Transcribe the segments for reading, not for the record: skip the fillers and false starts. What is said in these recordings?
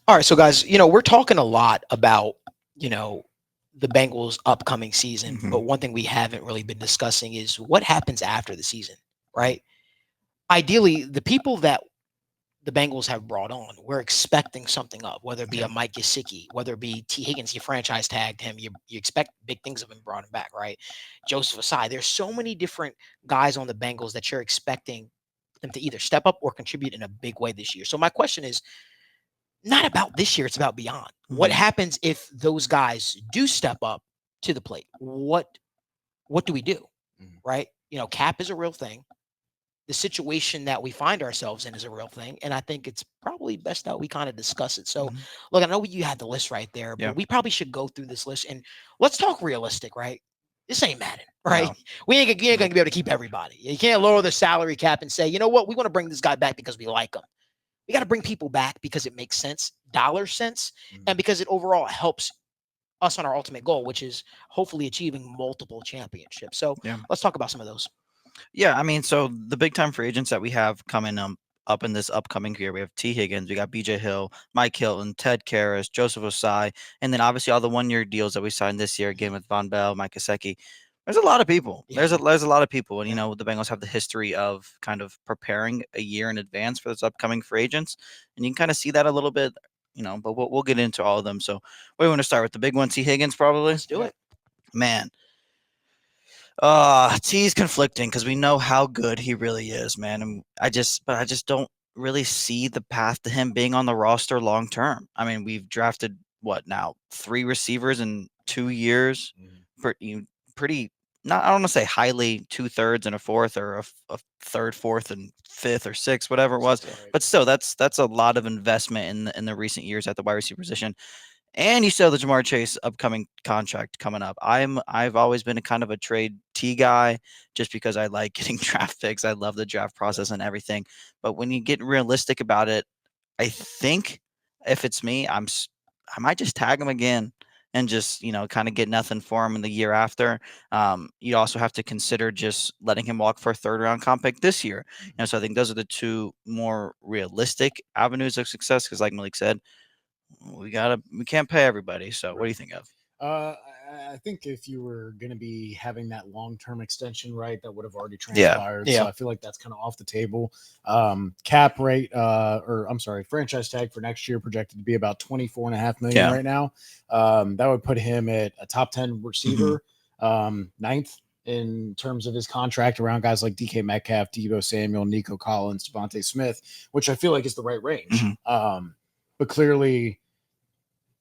All right, so guys, we're talking a lot about, you know, the Bengals' upcoming season, Hmm. but one thing we haven't really been discussing is what happens after the season, right? Ideally, the people that the Bengals have brought on, we're expecting something of, whether it be Yeah. a Mike Gesicki, whether it be T. Higgins, you franchise tagged him, you expect big things of him, brought him back, right? Joseph Ossai. There's so many different guys on the Bengals that you're expecting them to either step up or contribute in a big way this year. So my question is not about this year, it's about beyond. What Hmm. happens if those guys do step up to the plate? What do we do? Mhm. Right? Cap is a real thing. The situation that we find ourselves in is a real thing. And I think it's probably best that we kind of discuss it. So, Hmm. look, I know you had the list right there, Yeah. but we probably should go through this list and let's talk realistic, right? This ain't Madden, right? No. You ain't gonna be able to keep everybody. You can't lower the salary cap and say, you know what, we want to bring this guy back because we like him. We got to bring people back because it makes sense, dollar sense, and Mhm. because it overall helps us on our ultimate goal, which is hopefully achieving multiple championships. So Yeah. let's talk about some of those. Yeah, I mean, so the big time free agents that we have coming up in this upcoming year, we have T. Higgins, we got B.J. Hill, Mike Hilton, Ted Karras, Joseph Ossai, and then obviously all the 1 year deals that we signed this year, again with Von Bell, Mike Gesicki. There's a lot of people. Yeah. There's a lot of people, and Yeah. the Bengals have the history of kind of preparing a year in advance for this upcoming free agents, and you can kind of see that a little bit. But we'll get into all of them. So, we want to start with the big one, T. Higgins, probably. Let's do Yeah. it. Man, T's conflicting because we know how good he really is, man. And I just don't really see the path to him being on the roster long term. I mean, we've drafted what now, 3 receivers in 2 years, Mhm. pretty, pretty. Not, I don't want to say highly, 2/3 and a fourth, or a third, fourth, and fifth, or sixth, whatever it was. Sounds about right. But still, that's a lot of investment in the recent years at the wide receiver position. And you still have the Jamar Chase upcoming contract coming up. I've always been a kind of a trade T guy just because I like getting draft picks. I love the draft Yeah. process and everything. But when you get realistic about it, I think if it's me, I might just tag him again and just kind of get nothing for him in the year after. You also have to consider just letting him walk for a third round comp pick this year. Mhm. So I think those are the two more realistic avenues of success. Because like Malik said, we can't pay everybody. So what do Right. you think of? I think if you were going to be having that long-term extension, right, that would have already Yeah. transpired. So Yeah. I feel like that's kind of off the table. Cap rate, or I'm sorry, franchise tag for next year projected to be about 24.5 million Yeah. right now. That would put him at a top 10 Hmm. receiver, ninth in terms of his contract around guys like DK Metcalf, Debo Samuel, Nico Collins, Devontae Smith, which I feel like is the right range. Hmm. But clearly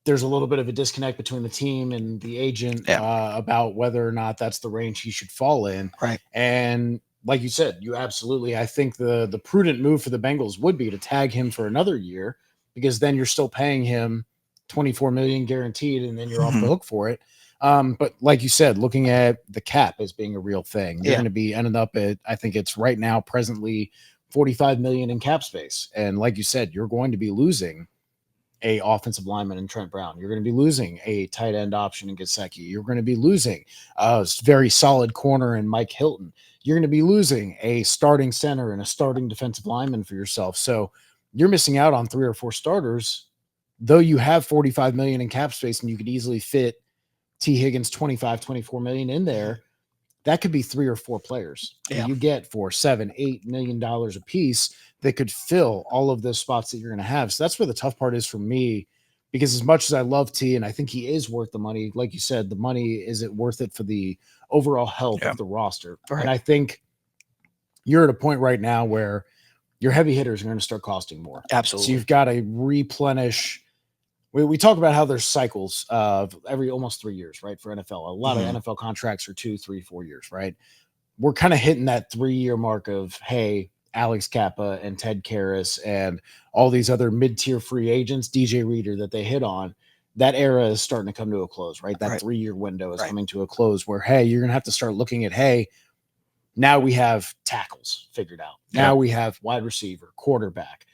there's a little bit of a disconnect between the team and the agent Yeah. about whether or not that's the range he should fall in. Right. And like you said, you absolutely, I think the prudent move for the Bengals would be to tag him for another year, because then you're still paying him 24 million guaranteed, and then you're off the Hmm. hook for it. But like you said, looking at the cap as being a real thing, you're Yeah. going to be ending up at, I think it's right now presently 45 million in cap space. And like you said, you're going to be losing a offensive lineman in Trent Brown. You're going to be losing a tight end option in Gesicki. You're going to be losing a very solid corner in Mike Hilton. You're going to be losing a starting center and a starting defensive lineman for yourself. So you're missing out on 3 or 4 starters, though you have 45 million in cap space and you could easily fit T. Higgins 25, 24 million in there. That could be 3 or 4 players that Yeah. you get for $7, $8 million a piece that could fill all of those spots that you're going to have. So that's where the tough part is for me, because as much as I love T and I think he is worth the money, like you said, the money, is it worth it for the overall health Yeah. of the roster? Right. And I think you're at a point right now where your heavy hitters are going to start costing more. So Absolutely. you've got to replenish. We talk about how there's cycles of every almost 3 years, right? For NFL, a lot of Mhm. NFL contracts are 2, 3, 4 years, right? We're kind of hitting that 3 year mark of, hey, Alex Kappa and Ted Karras and all these other mid-tier free agents, DJ Reader, that they hit on. That era is starting to come to a close, right? That Right. 3 year window is Right. coming to a close where, hey, you're gonna have to start looking at, hey, now we have tackles figured out. Yeah. Now we have wide receiver, quarterback.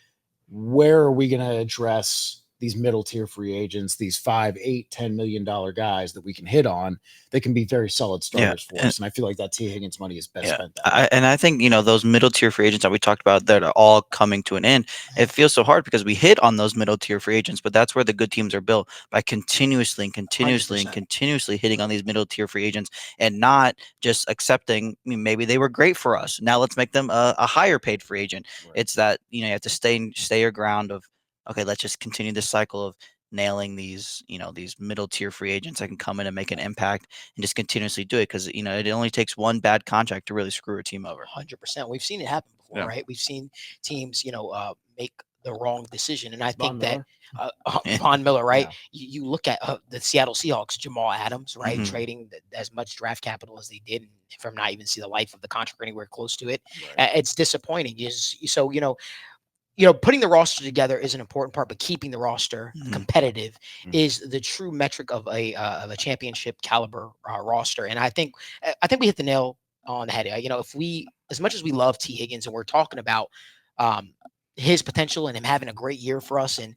Where are we going to address these middle tier free agents, these 5, 8, $10 million guys that we can hit on that can be very solid starters for us. And I feel like that T. Higgins money is best spent that way. And I think, those middle tier free agents that we talked about that are all coming to an end. It feels so hard because we hit on those middle tier free agents, but that's where the good teams are built, by continuously and continuously and 100%. continuously hitting on these middle tier free agents and not just accepting, maybe they were great for us, now let's make them a higher paid free agent. Right. It's that, you have to stay your ground of, okay, let's just continue this cycle of nailing these, these middle tier free agents that can come in and make an impact and just continuously do it, because it only takes one bad contract to really screw a team over. 100%. We've seen it happen before, Yeah. right? We've seen teams, make the wrong decision, and I Von think that Miller? Von Miller, right? Yeah. You look at the Seattle Seahawks, Jamal Adams, right, Mhm. trading as much draft capital as they did, and from not even see the life of the contract anywhere close to it. Right. It's disappointing. So putting the roster together is an important part, but keeping the roster Mhm. competitive Mhm. is the true metric of a championship caliber roster. And I think we hit the nail on the head. If we, as much as we love T. Higgins and we're talking about um, his potential and him having a great year for us and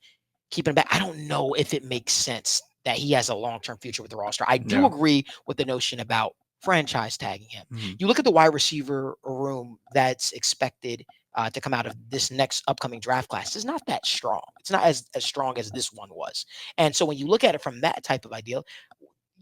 keeping him back, I don't know if it makes sense that he has a long-term future with the roster. I do Yeah. agree with the notion about franchise tagging him. Mhm. You look at the wide receiver room that's expected to come out of this next upcoming draft class is not that strong. It's not as strong as this one was. And so when you look at it from that type of idea,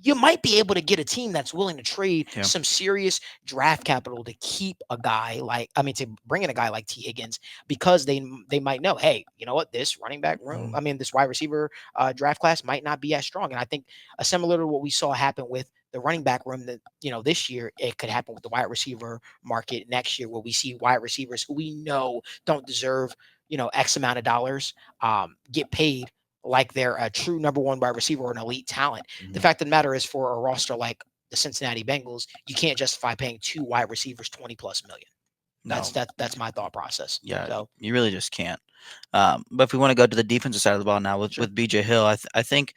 you might be able to get a team that's willing to trade Yeah. some serious draft capital to keep a guy to bring in a guy like T. Higgins, because they might know, hey, you know what, this running back room, this wide receiver draft class might not be as strong. And I think similar to what we saw happen with the running back room that, this year, it could happen with the wide receiver market next year, where we see wide receivers who we know don't deserve, X amount of dollars get paid like they're a true number one wide receiver or an elite talent. The Mhm. fact of the matter is, for a roster like the Cincinnati Bengals, you can't justify paying two wide receivers 20 plus million. No. That's my thought process. Yeah, So you really just can't. But if we want to go to the defensive side of the ball now with, Sure. with BJ Hill, I think,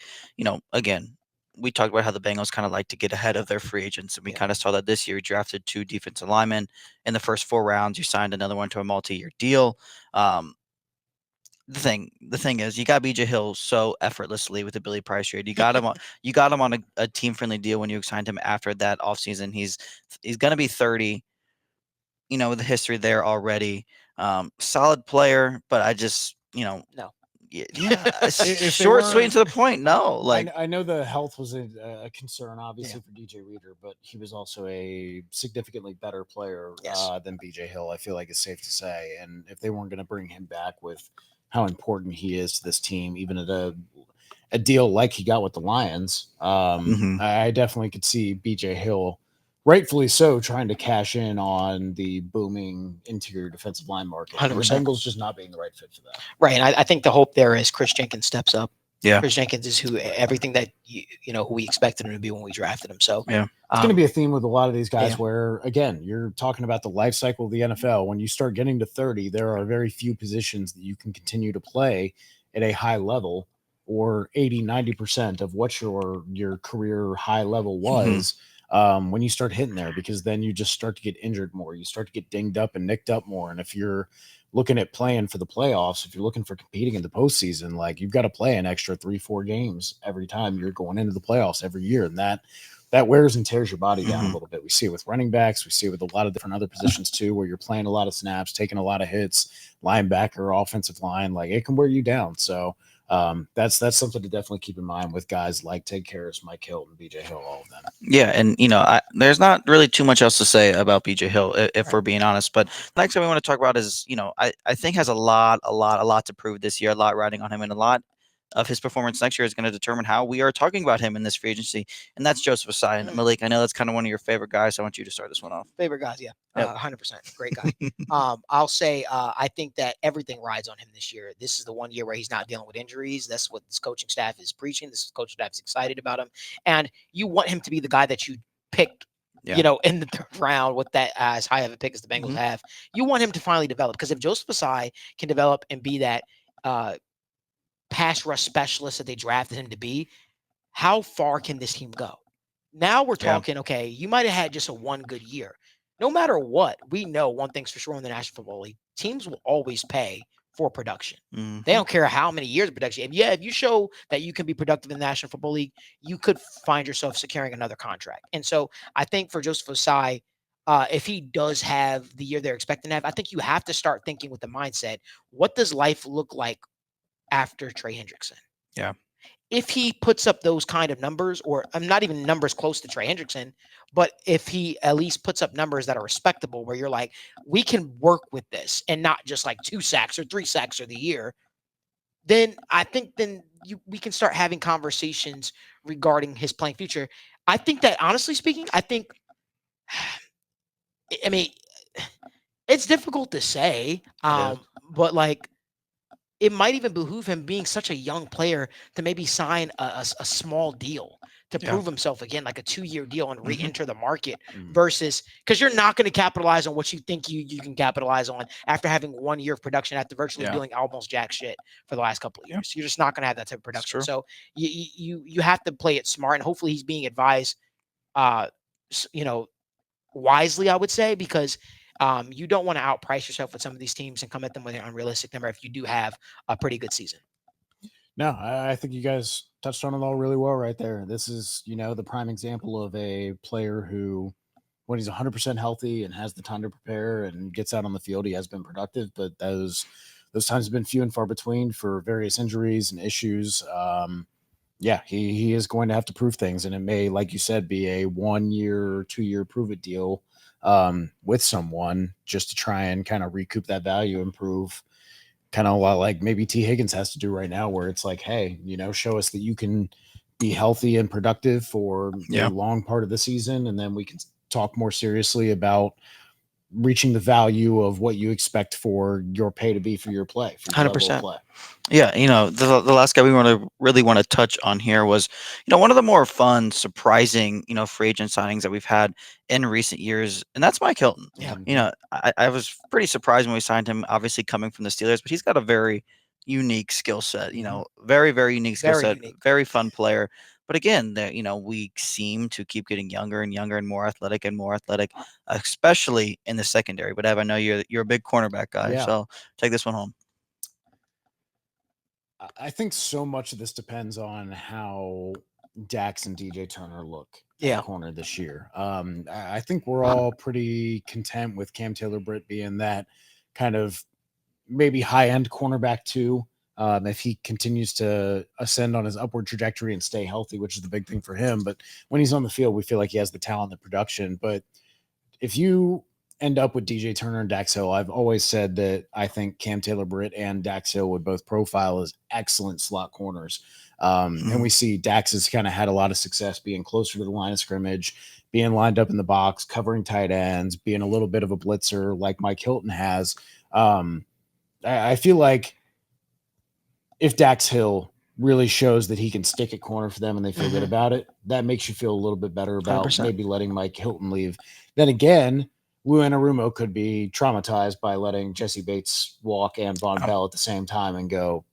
again, we talked about how the Bengals kind of like to get ahead of their free agents, and we Yeah. kind of saw that this year. We drafted 2 defensive linemen in the first 4 rounds. You signed another one to a multi-year deal. The thing is, you got BJ Hill so effortlessly with the Billy Price trade. You got him on a team friendly deal when you signed him after that offseason. He's gonna be 30. With the history there already. Solid player, but I just, no. yeah, If they short, sweet, and weren't- to the point. No, like, I know the health was a concern, obviously, Yeah. for DJ Reader, but he was also a significantly better player Yes. than BJ Hill. I feel like it's safe to say. And if they weren't going to bring him back with how important he is to this team, even at a deal like he got with the Lions, Mhm. I definitely could see BJ Hill, rightfully so, trying to cash in on the booming interior defensive line market. And the 100%. Bengals just not being the right fit for that. Right. And I think the hope there is Chris Jenkins steps up. Yeah. Chris Jenkins is everything that who we expected him to be when we drafted him. So Yeah. It's going to be a theme with a lot of these guys yeah. where, again, you're talking about the life cycle of the NFL. When you start getting to 30, there are very few positions that you can continue to play at a high level, or 80, 90% of what your career high level was when you start hitting there, because then you just start to get injured more. You start to get dinged up and nicked up more. And if you're looking at playing for the playoffs, if you're looking for competing in the postseason, like, you've got to play an extra 3-4 games every time you're going into the playoffs every year. And that wears and tears your body down a little bit. We see it with running backs. We see it with a lot of different other positions too, where you're playing a lot of snaps, taking a lot of hits, linebacker, offensive line, like, it can wear you down. So that's something to definitely keep in mind with guys like Ted Karras, Mike Hilton, BJ Hill, all of them. Yeah, and there's not really too much else to say about BJ Hill if we're being honest. But the next thing we want to talk about is, I think has a lot to prove this year. A lot riding on him, and a lot of his performance next year is going to determine how we are talking about him in this free agency, and that's Joseph Ossai. And Malik, I know that's kind of one of your favorite guys, so I want you to start this one off. Favorite guys, yeah. Yep. 100%. Great guy. I'll say I think that everything rides on him this year. This is the one year where he's not dealing with injuries. That's what this coaching staff is preaching. This coaching staff is excited about him. And you want him to be the guy that you picked, in the 3rd round with that as high of a pick as the Bengals have. You want him to finally develop, because if Joseph Ossai can develop and be that pass rush specialist that they drafted him to be, how far can this team go? Now we're talking, okay, you might have had just a one good year. No matter what, we know one thing's for sure in the National Football League: teams will always pay for production. Mm-hmm. They don't care how many years of production. And yeah, if you show that you can be productive in the National Football League, you could find yourself securing another contract. And so I think for Joseph Ossai, if he does have the year they're expecting to have, I think you have to start thinking with the mindset, what does life look like after Trey Hendrickson? Yeah. If he puts up those kind of numbers, or I'm not even numbers close to Trey Hendrickson, but if he at least puts up numbers that are respectable, where you're like, we can work with this and not just like 2 sacks or 3 sacks of the year, then I think we can start having conversations regarding his playing future. I think that honestly speaking, I mean, it's difficult to say, but like, it might even behoove him, being such a young player, to maybe sign a small deal to Yeah. prove himself again, like a 2-year deal, and re-enter the market, Mhm. versus, because you're not going to capitalize on what you think you can capitalize on after having 1 year of production after virtually Yeah. doing almost jack shit for the last couple of Yeah. years. You're just not going to have that type of production. true. So you have to play it smart, and hopefully he's being advised, you know, wisely, I would say, because you don't want to outprice yourself with some of these teams and come at them with an unrealistic number if you do have a pretty good season. No, I think you guys touched on it all really well right there. This is, the prime example of a player who, when he's 100% healthy and has the time to prepare and gets out on the field, he has been productive. But those times have been few and far between for various injuries and issues. Yeah, he is going to have to prove things, and it may, like you said, be a 1 year, 2 year prove it deal with someone, just to try and kind of recoup that value and prove, kind of a lot like maybe T. Higgins has to do right now, where it's like, hey, show us that you can be healthy and productive for Yeah. a long part of the season, and then we can talk more seriously about reaching the value of what you expect for your pay to be for your play, for your level of 100%. play. Yeah, the last guy we really want to touch on here was, one of the more fun, surprising, free agent signings that we've had in recent years, and that's Mike Hilton. Yeah. I was pretty surprised when we signed him, obviously coming from the Steelers, but he's got a very unique skill set. Very, very unique skill Very set. unique. Very fun player. But again, we seem to keep getting younger and younger and more athletic, especially in the secondary. But Ev, I know you're a big cornerback guy, Yeah. so take this one home. I think so much of this depends on how Dax and DJ Turner look at corner this year. I think we're all pretty content with Cam Taylor-Britt being that kind of maybe high-end cornerback too. If he continues to ascend on his upward trajectory and stay healthy, which is the big thing for him. But when he's on the field, we feel like he has the talent, the production. But if you end up with DJ Turner and Dax Hill, I've always said that I think Cam Taylor-Britt and Dax Hill would both profile as excellent slot corners. And we see Dax has kind of had a lot of success being closer to the line of scrimmage, being lined up in the box, covering tight ends, being a little bit of a blitzer like Mike Hilton has. I feel like if Dax Hill really shows that he can stick at corner for them and they feel good about it, that makes you feel a little bit better about 100%. maybe letting Mike Hilton leave. Then again, Lou Anarumo could be traumatized by letting Jesse Bates walk and Von Bell at the same time and go,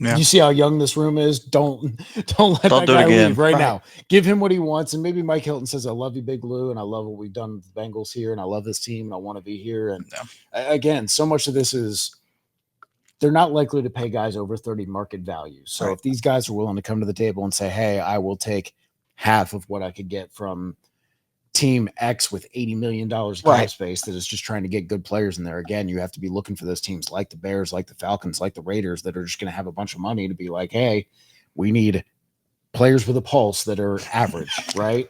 Yeah. you see how young this room is? Don't let Don't that do it guy again. leave right Right. now. Give him what he wants. And maybe Mike Hilton says, I love you, Big Lou, and I love what we've done with the Bengals here, and I love this team, and I want to be here. And again, so much of this is they're not likely to pay guys over 30 market value. So if these guys are willing to come to the table and say, hey, I will take half of what I could get from team X with $80 million cap space that is just trying to get good players in there. Again, you have to be looking for those teams like the Bears, like the Falcons, like the Raiders that are just going to have a bunch of money to be like, hey, we need players with a pulse that are average, right?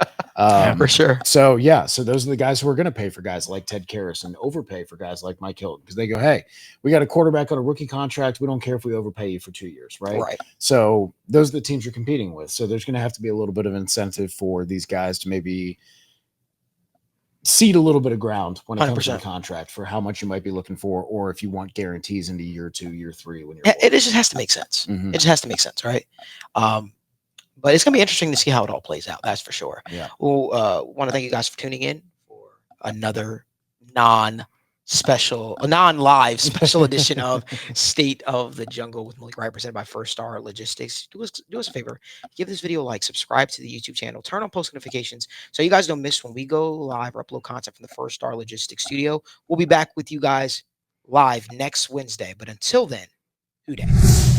For sure. So those are the guys who are going to pay for guys like Ted Karras and overpay for guys like Mike Hilton, because they go, hey, we got a quarterback on a rookie contract. We don't care if we overpay you for 2 years, right? So those are the teams you're competing with. So there's going to have to be a little bit of incentive for these guys to maybe cede a little bit of ground when it comes to the 100%. contract for how much you might be looking for, or if you want guarantees into year 2, year 3 when you're It just has to make sense. Mhm. It just has to make sense, right? But it's gonna be interesting to see how it all plays out. That's for sure. Yeah. Well, want to thank you guys for tuning in for another non-live special edition of State of the Jungle with Malik Wright, presented by First Star Logistics. Do us a favor, give this video a like, subscribe to the YouTube channel, turn on post notifications so you guys don't miss when we go live or upload content from the First Star Logistics studio. We'll be back with you guys live next Wednesday. But until then, who dat?